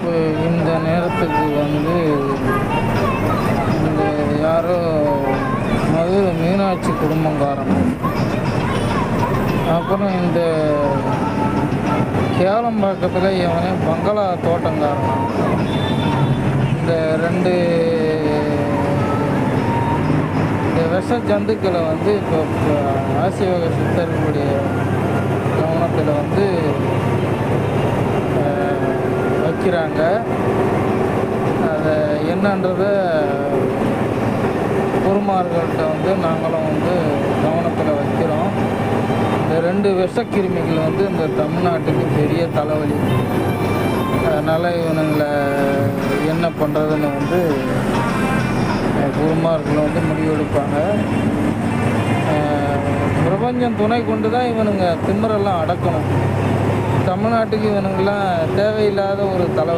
இப்போ இந்த நேரத்துக்கு வந்து இந்த யாரோ மதுரை மீனாட்சி குடும்பங்காரங்க, அப்புறம் இந்த கேளம்பாக்கத்தில் இவனே பங்களா தோட்டங்காரன், இந்த ரெண்டு இந்த விஷ ஜந்துக்களை வந்து இப்போ ஆசிவக சித்தர்களுடைய கவனத்தில் வந்து வைக்கிறாங்க. அதை என்னன்றதை குருமார்கள்ட்ட வந்து நாங்களும் வந்து கவனத்தில் வைக்கிறோம். இந்த ரெண்டு விஷக்கிருமிகள் வந்து இந்த தமிழ்நாட்டுக்கு பெரிய தலைவலி. அதனால் இவனுங்களை என்ன பண்ணுறதுன்னு வந்து குருமார்கள் வந்து முடிவெடுப்பாங்க. பிரபஞ்சம் துணை கொண்டு தான் இவனுங்க திமிரெல்லாம் அடக்கணும். தமிழ்நாட்டுக்கு இவனுங்கெல்லாம் தேவையில்லாத ஒரு தலை